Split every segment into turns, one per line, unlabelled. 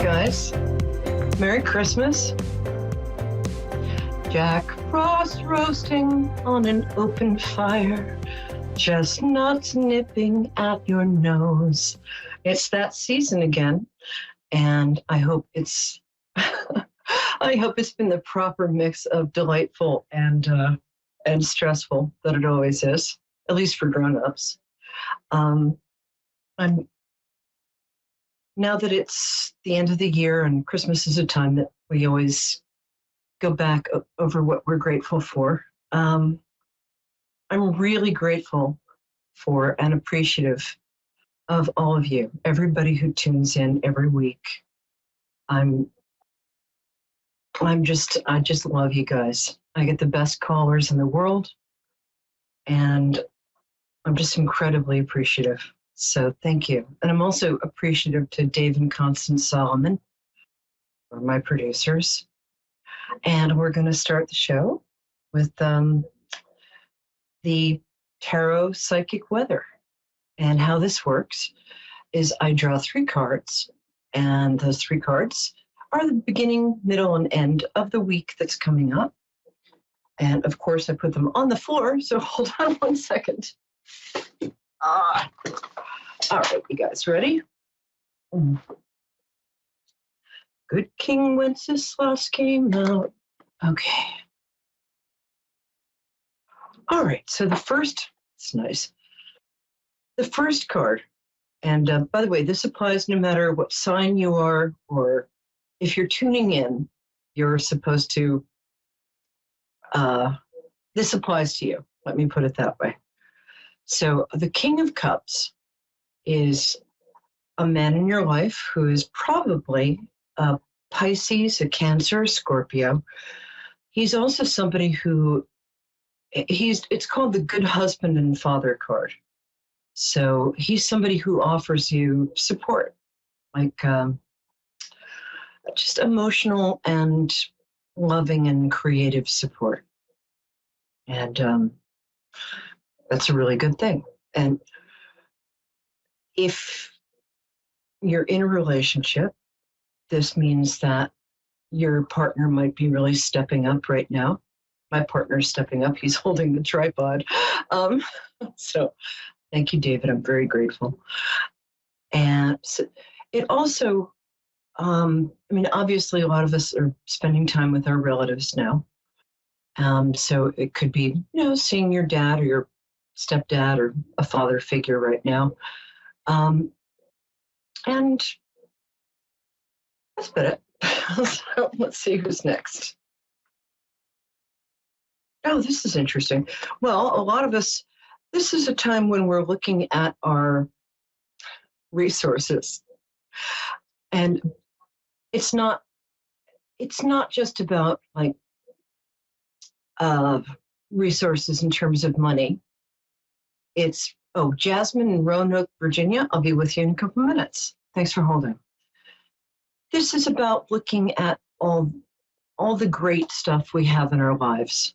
guys. Merry Christmas. Jack Frost roasting on an open fire, chestnuts nipping at your nose. It's that season again, and I hope it's been the proper mix of delightful and stressful that it always is, at least for grown-ups. Now that it's the end of the year and Christmas is a time that we always go back over what we're grateful for. I'm really grateful for and appreciative of all of you, everybody who tunes in every week. I just love you guys. I get the best callers in the world, and I'm just incredibly appreciative. So thank you. And I'm also appreciative to Dave and Constance Solomon, who are my producers. And we're going to start the show with the tarot psychic weather. And how this works is I draw 3 cards, and those 3 cards are the beginning, middle, and end of the week that's coming up. And of course, I put them on the floor, so hold on one second. All right, you guys ready? Good King Wenceslas came out. Okay. All right, so it's nice. The first card, and by the way, this applies no matter what sign you are, or if you're tuning in, you're supposed to, this applies to you. Let me put it that way. So the King of Cups is a man in your life who is probably a Pisces, a Cancer, a Scorpio. He's also somebody who, it's called the good husband and father card. So he's somebody who offers you support, like just emotional and loving and creative support. And that's a really good thing. And if you're in a relationship, this means that your partner might be really stepping up right now. My partner's stepping up. He's holding the tripod. So thank you, David. I'm very grateful. And so it also, obviously a lot of us are spending time with our relatives now. So it could be, seeing your dad or your stepdad or a father figure right now. And that's about it. So let's see who's next. Oh, this is interesting. Well, a lot of us, this is a time when we're looking at our resources. And it's not just about like resources in terms of money. It's, Jasmine in Roanoke, Virginia. I'll be with you in a couple of minutes. Thanks for holding. This is about looking at all the great stuff we have in our lives.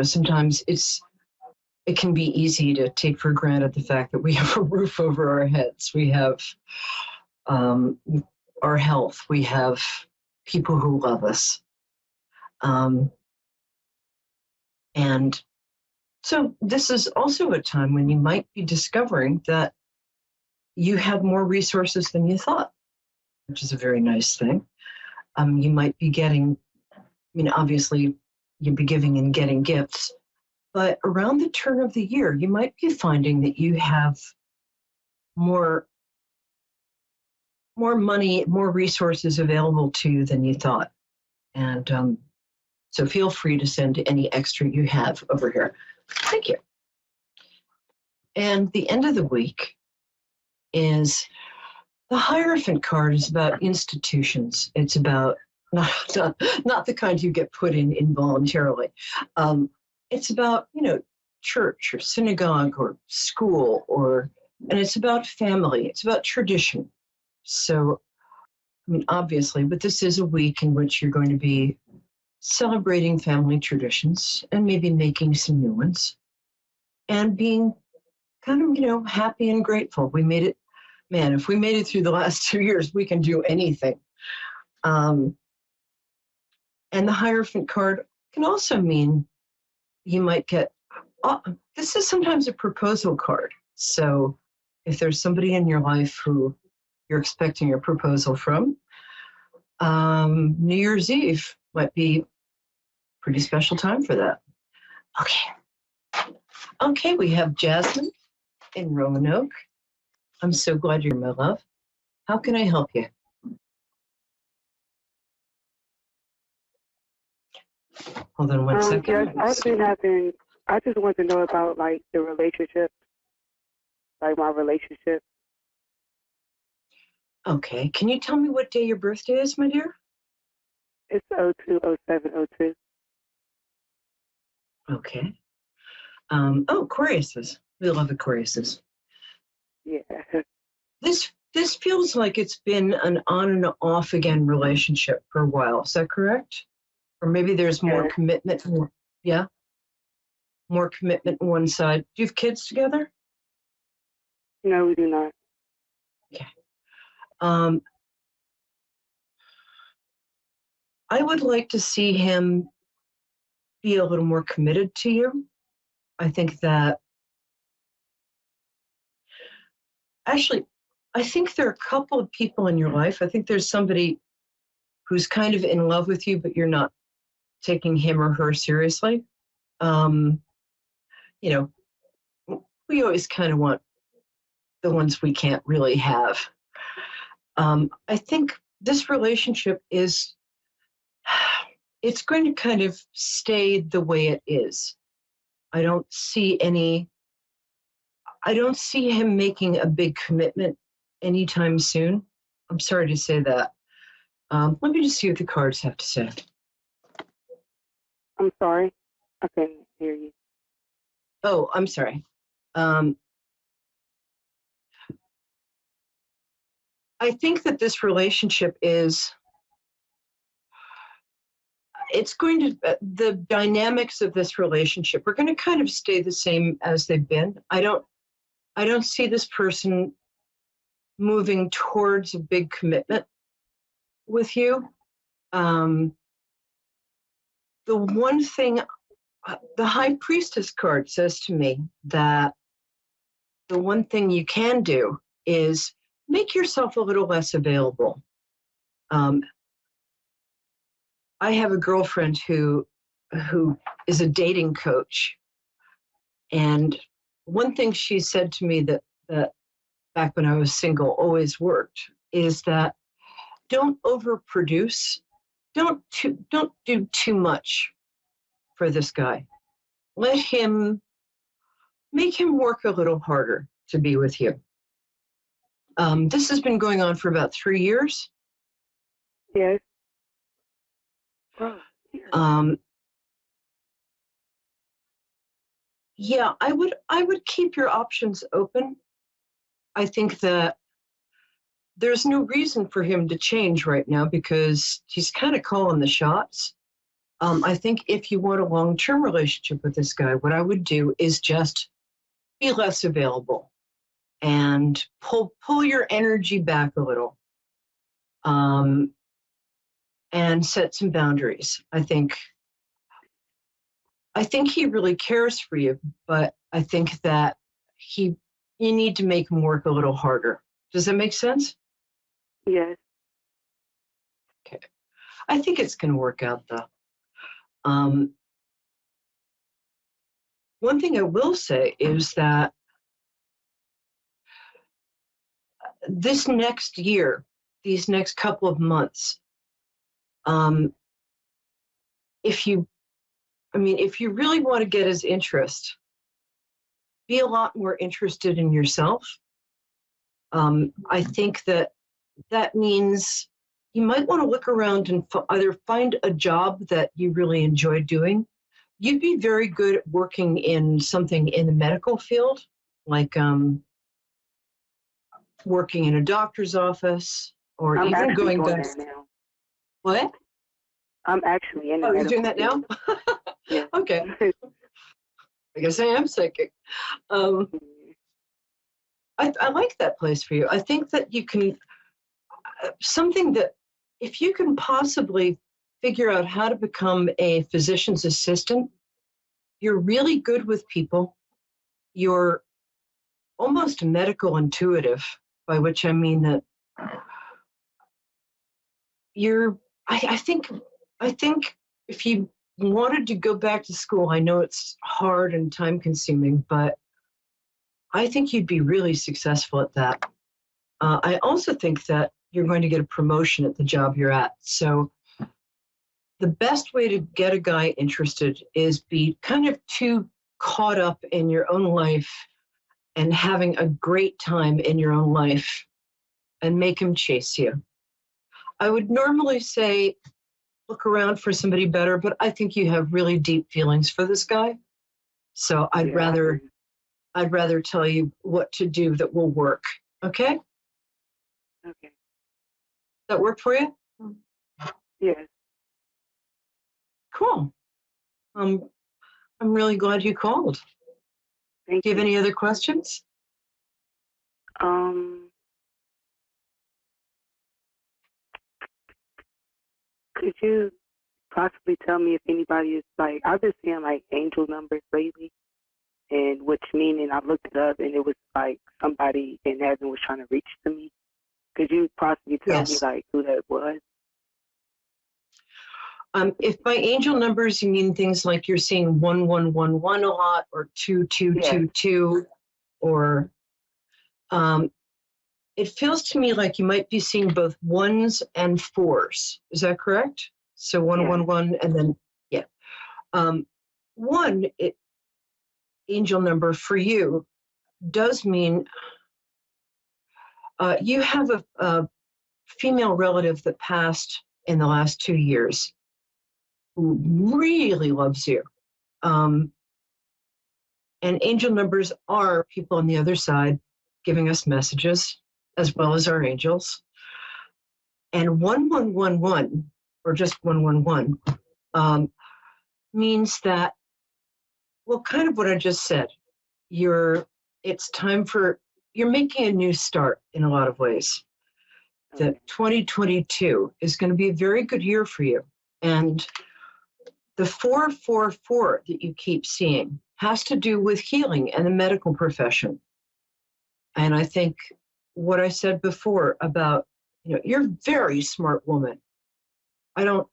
Sometimes it can be easy to take for granted the fact that we have a roof over our heads. We have our health. We have people who love us. And so this is also a time when you might be discovering that you have more resources than you thought, which is a very nice thing. You might be getting, obviously you'd be giving and getting gifts, but around the turn of the year, you might be finding that you have more money, more resources available to you than you thought. And so feel free to send any extra you have over here. Thank you. And the end of the week is the Hierophant card is about institutions. It's about not the kind you get put in involuntarily. It's about, church or synagogue or school, and it's about family. It's about tradition. So, obviously, but this is a week in which you're going to be celebrating family traditions and maybe making some new ones and being kind of, happy and grateful. We made it, man, if we made it through the last 2 years, we can do anything. And the Hierophant card can also mean you might get, this is sometimes a proposal card. So if there's somebody in your life who you're expecting a proposal from, New Year's Eve might be a pretty special time for that. Okay, we have Jasmine in Roanoke. I'm so glad you're my love. How can I help you? Hold on one second.
Yes, I just want to know about like the relationship, like my relationship.
Okay, can you tell me what day your birthday is, my dear?
It's 02/07/02.
Okay. Aquariuses. We love Aquariuses.
Yeah.
This feels like it's been an on and off again relationship for a while. Is that correct? Or maybe there's more commitment. Yeah? More commitment on one side. Do you have kids together?
No, we do not.
Okay. I would like to see him be a little more committed to you. I think that, actually, I think there are a couple of people in your life. I think there's somebody who's kind of in love with you, but you're not taking him or her seriously. You know, we always kind of want the ones we can't really have. I think this relationship is, it's going to kind of stay the way it is. I don't see him making a big commitment anytime soon. I'm sorry to say that. Let me just see what the cards have to say.
I'm sorry. I couldn't hear you.
Oh, I'm sorry. I think that this relationship the dynamics of this relationship are going to kind of stay the same as they've been. I don't see this person moving towards a big commitment with you. The one thing, the High Priestess card says to me that the one thing you can do is make yourself a little less available. I have a girlfriend who is a dating coach, and one thing she said to me that back when I was single always worked is that don't overproduce, don't do too much for this guy. Make him work a little harder to be with you. This has been going on for about 3 years.
Yes.
Yeah, I would keep your options open. I think that there's no reason for him to change right now because he's kind of calling the shots. I think if you want a long-term relationship with this guy, what I would do is just be less available and pull your energy back a little, and set some boundaries. I think he really cares for you, but I think that you need to make him work a little harder. Does that make sense?
Yes.
Okay. I think it's going to work out, though. One thing I will say is that this next year, these next couple of months, if you really want to get his interest, be a lot more interested in yourself. I think that means you might want to look around and either find a job that you really enjoy doing. You'd be very good at working in something in the medical field, like working in a doctor's office, or
I'm
even going back.
now.
What?
I'm actually in the
you're doing that now?
Yeah.
Okay. I guess I am psychic. I like that place for you. I think that you can, something that if you can possibly figure out how to become a physician's assistant, you're really good with people. You're almost medical intuitive, by which I mean that you're, I think, I think if you wanted to go back to school, I know it's hard and time consuming, but I think you'd be really successful at that. I also think that you're going to get a promotion at the job you're at. So the best way to get a guy interested is be kind of too caught up in your own life and having a great time in your own life and make him chase you. I would normally say look around for somebody better, but I think you have really deep feelings for this guy. So I'd rather tell you what to do that will work. Okay?
Okay.
That work for you?
Yes.
Cool. I'm really glad you called.
Thank
Do you have any other questions?
Could you possibly tell me if anybody is like, I've been seeing like angel numbers lately, and which meaning I looked it up and it was like somebody in heaven was trying to reach to me. Could you possibly tell me like who that was?
If by angel numbers you mean things like you're seeing 1111 a lot, or 2222, or it feels to me like you might be seeing both ones and fours. Is that correct? So 111 and then one angel number for you does mean you have a female relative that passed in the last 2 years who really loves you. And angel numbers are people on the other side giving us messages, as well as our angels. And 1111, or just 111, means that, well, kind of what I just said. It's time for, you're making a new start in a lot of ways. That 2022 is going to be a very good year for you. And the 444 that you keep seeing has to do with healing and the medical profession. And I think what I said before about, you're a very smart woman. I don't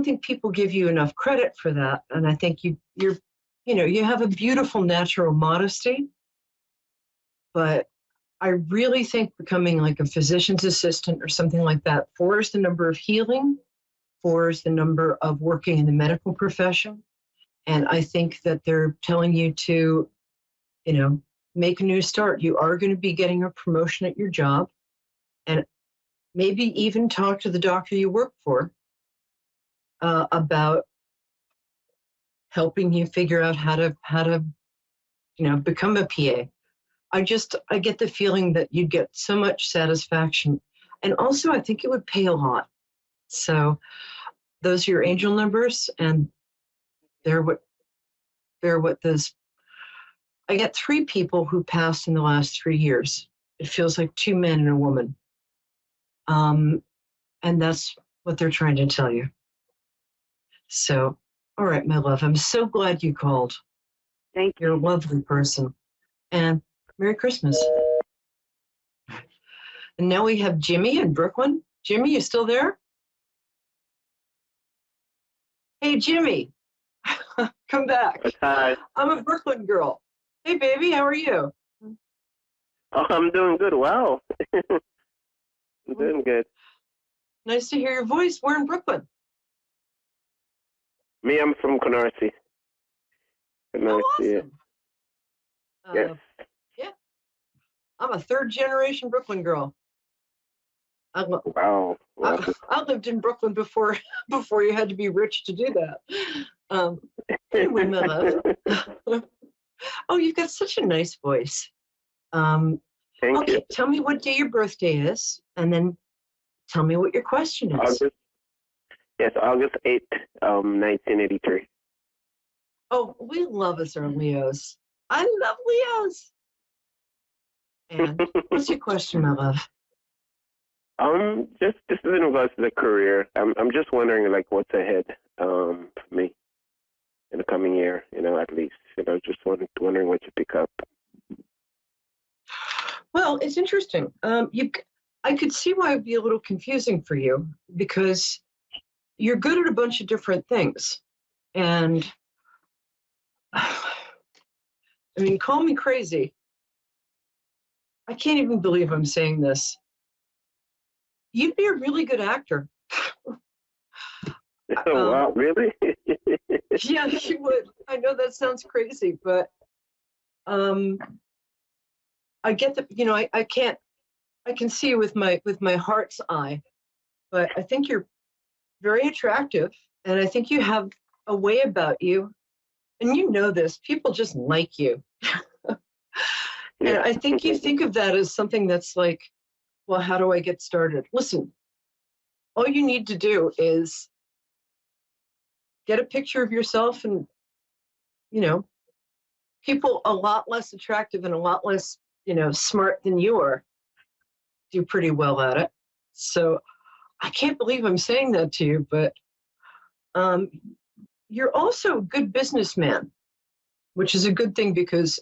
think people give you enough credit for that. And I think you have a beautiful natural modesty, but I really think becoming like a physician's assistant or something like that, 4 is the number of healing, 4 is the number of working in the medical profession. And I think that they're telling you to, make a new start. You are going to be getting a promotion at your job, and maybe even talk to the doctor you work for about helping you figure out how to become a PA. I get the feeling that you'd get so much satisfaction. And also I think it would pay a lot. So those are your angel numbers, and they're what those, I get 3 people who passed in the last 3 years. It feels like 2 men and a woman. And that's what they're trying to tell you. So, all right, my love, I'm so glad you called.
Thank you.
You're a lovely person. And Merry Christmas. And now we have Jimmy in Brooklyn. Jimmy, you still there? Hey, Jimmy, come back.
Hi.
I'm a Brooklyn girl. Hey, baby, how are you?
Oh, I'm doing good. Wow. I'm doing good.
Nice to hear your voice. We're in Brooklyn.
Me, I'm from Canarsie.
Oh, awesome.
Yes.
Yeah. I'm a 3rd-generation Brooklyn girl.
Wow.
I lived in Brooklyn before you had to be rich to do that. Anyway, my love. Oh, you've got such a nice voice.
Thank you.
Tell me what day your birthday is, and then tell me what your question is.
August 8th, 1983.
Oh, we love us our Leos. I love Leos. And what's your question, my love?
Just this is in regards to the career. I'm just wondering like what's ahead for me in the coming year. At least just wondering what you pick up.
Well, it's interesting. I could see why it'd be a little confusing for you because you're good at a bunch of different things, and I mean, call me crazy. I can't even believe I'm saying this. You'd be a really good actor.
Oh, wow, really?
Yeah, you would. I know that sounds crazy, but I get that. I can see with my heart's eye, but I think you're very attractive, and I think you have a way about you, and you know this. People just like you, and I think you think of that as something that's like, well, how do I get started? Listen, all you need to do is get a picture of yourself, and people a lot less attractive and a lot less smart than you are do pretty well at it. So I can't believe I'm saying that to you, but you're also a good businessman, which is a good thing because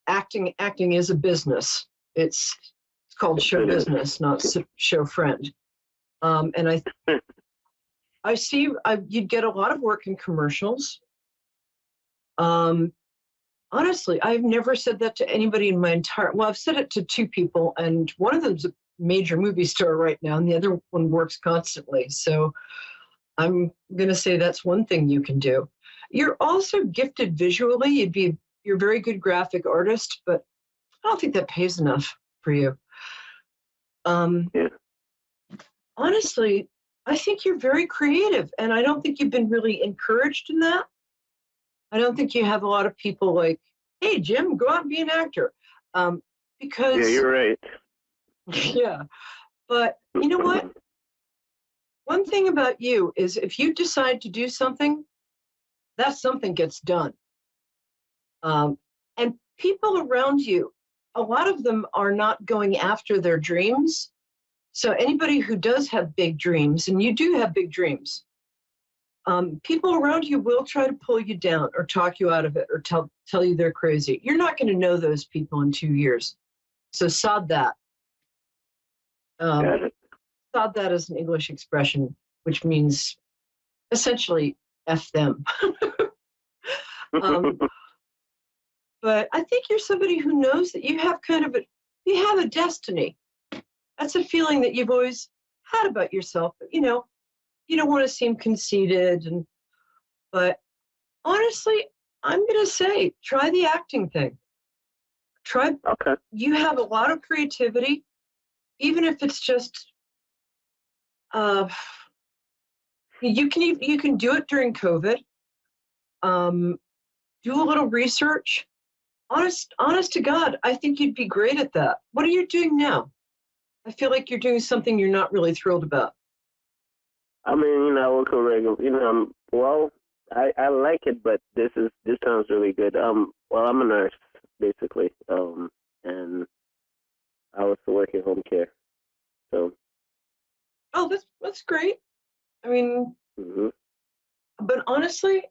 acting is a business. It's called show business, not show friend. And I see you'd get a lot of work in commercials. Honestly, I've never said that to anybody in my well, I've said it to two people, and one of them's a major movie star right now, and the other one works constantly. So I'm going to say that's one thing you can do. You're also gifted visually. You're a very good graphic artist, but I don't think that pays enough for you.
Yeah.
Honestly, I think you're very creative, and I don't think you've been really encouraged in that. I don't think you have a lot of people like, hey, Jim, go out and be an actor. Because
yeah, you're right.
Yeah, but you know what? One thing about you is if you decide to do something, that something gets done. And people around you, a lot of them are not going after their dreams. So anybody who does have big dreams, and you do have big dreams, people around you will try to pull you down or talk you out of it or tell you they're crazy. You're not going to know those people in 2 years. So sod that. Sod that is an English expression, which means essentially F them. But I think you're somebody who knows that you have you have a destiny. That's a feeling that you've always had about yourself. But, you don't want to seem conceited. But honestly, I'm going to say, try the acting thing.
Okay.
You have a lot of creativity, even if it's just, you can do it during COVID. Do a little research. Honest to God, I think you'd be great at that. What are you doing now? I feel like you're doing something you're not really thrilled about.
I mean, I work a regular. Well, I like it, but this sounds really good. Well, I'm a nurse basically, and I also work in home care. So.
Oh, that's great. I mean, but honestly,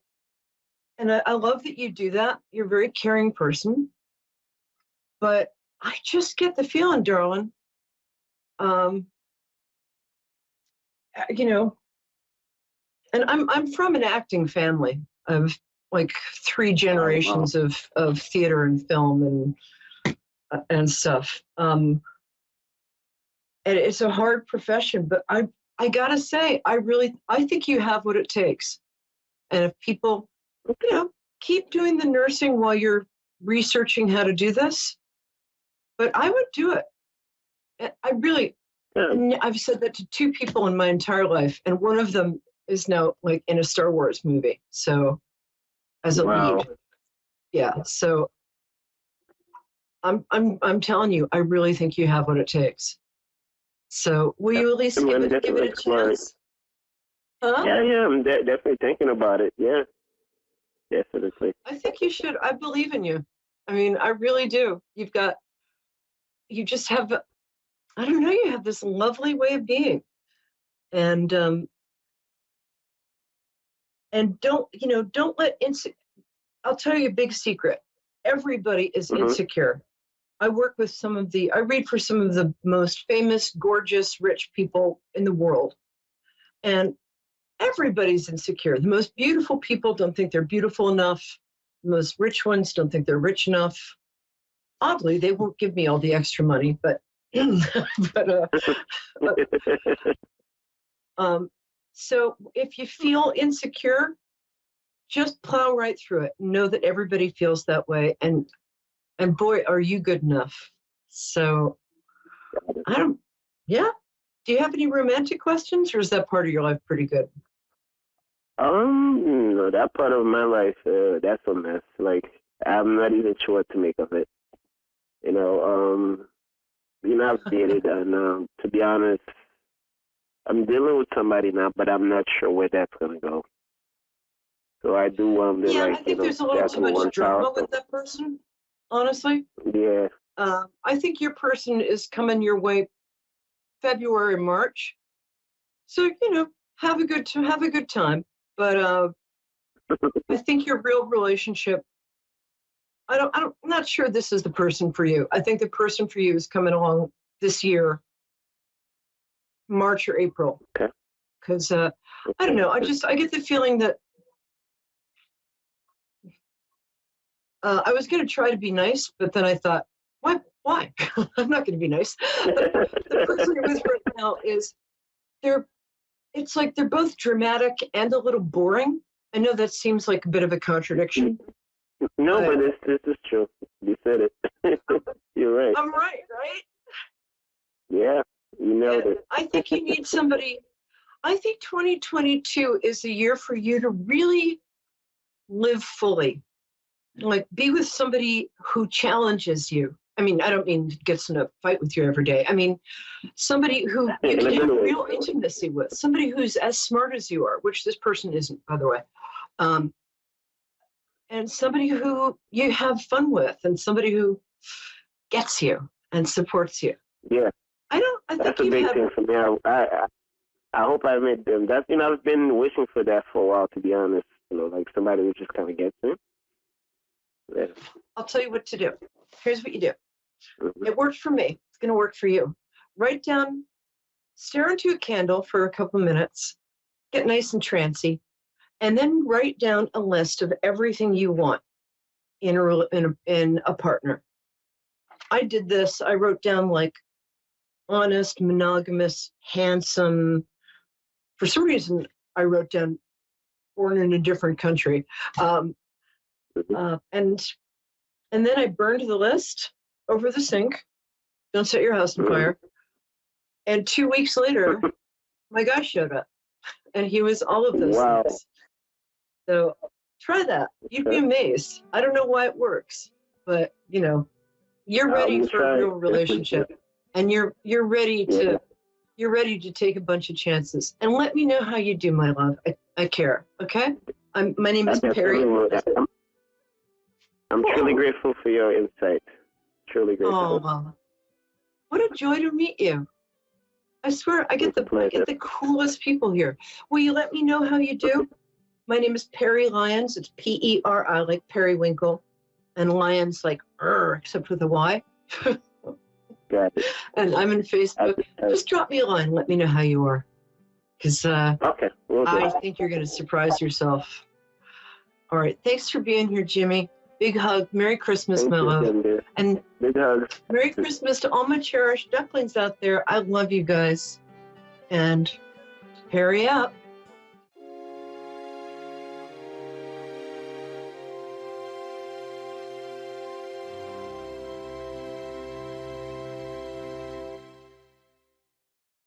and I love that you do that. You're a very caring person. But I just get the feeling, darling, and I'm from an acting family of like 3 generations of theater and film and stuff. And it's a hard profession, but I gotta say, I think you have what it takes. And if people, keep doing the nursing while you're researching how to do this, but I would do it. I really, I've said that to 2 people in my entire life, and one of them is now like in a Star Wars movie. So as a lead. Yeah. So I'm telling you, I really think you have what it takes. So will you at least give it a chance? Huh?
Yeah, I'm definitely thinking about it. Yeah, definitely.
I think you should. I believe in you. I mean, I really do. You just have I don't know, you have this lovely way of being. And don't let I'll tell you a big secret. Everybody is
Mhm.
insecure. I read for some of the most famous, gorgeous, rich people in the world. And everybody's insecure. The most beautiful people don't think they're beautiful enough. The most rich ones don't think they're rich enough. Oddly, they won't give me all the extra money, but but so if you feel insecure, just plow right through it. Know that everybody feels that way, and boy, are you good enough. So I don't. Yeah. Do you have any romantic questions, or is that part of your life pretty good?
No, that part of my life, that's a mess. Like, I'm not even sure what to make of it. You know, I've dated, and to be honest, I'm dealing with somebody now, but I'm not sure where that's gonna go. So I do wonder,
Yeah,
like,
I think there's a little
that
too
can
much
work
drama
out.
with that person. Honestly,
Yeah.
I think your person is coming your way February, March. So have a good time. But I think your real relationship. I'm not sure this is the person for you. I think the person for you is coming along this year, March or April.
Okay.
Because I don't know. I get the feeling that I was going to try to be nice, but then I thought, why? Why? I'm not going to be nice. The person you're with right now they're. It's like they're both dramatic and a little boring. I know that seems like a bit of a contradiction.
No,
But
but this is true. You said it. You're right.
I'm right, right?
Yeah, you nailed
And
it.
I think you need somebody. I think 2022 is a year for you to really live fully. Like be with somebody who challenges you. I mean, I don't mean gets in a fight with you every day. I mean, somebody who you
In a
can
good
have
way.
real intimacy with, somebody who's as smart as you are, which this person isn't, by the way. Um, and somebody who you have fun with, and somebody who gets you and supports you.
Yeah,
I
that's
think
a
you've
big
had,
thing for me. I hope I met them. That's I've been wishing for that for a while, to be honest. Like somebody who just kind of gets me. Yeah.
I'll tell you what to do. Here's what you do.
Mm-hmm.
It worked for me. It's going to work for you. Write down, stare into a candle for a couple minutes, get nice and trancy, and then write down a list of everything you want in a partner. I did this. I wrote down like honest, monogamous, handsome. For some reason, I wrote down born in a different country. Um,
Mm-hmm.
and then I burned the list over the sink. Don't set your house on
Mm-hmm.
fire. And 2 weeks later, my guy showed up, and he was all of those
Wow.
things. So try that. You'd be
Okay.
amazed. I don't know why it works, but you're
I'm
ready
gonna
for a
try.
real relationship, and you're ready
Yeah.
to take a bunch of chances. And let me know how you do, my love. I care. Okay. My name
I
is
definitely
Peri.
will. I'm truly grateful for your insight. Truly grateful.
Oh, what a joy to meet you. I swear, I get
It's a
the
pleasure.
coolest people here. Will you let me know how you do? My name is Peri Lyons. It's Peri, like periwinkle, and Lyons like except with a Y.
Got it.
And I'm in Facebook. Just drop me a line. Let me know how you are, because
Okay, will do.
I think you're going to surprise yourself. All right. Thanks for being here, Jimmy. Big hug. Merry Christmas,
Thank
my
you,
love.
Cindy.
And
Big hugs.
Merry Christmas to all my cherished ducklings out there. I love you guys. And Peri out.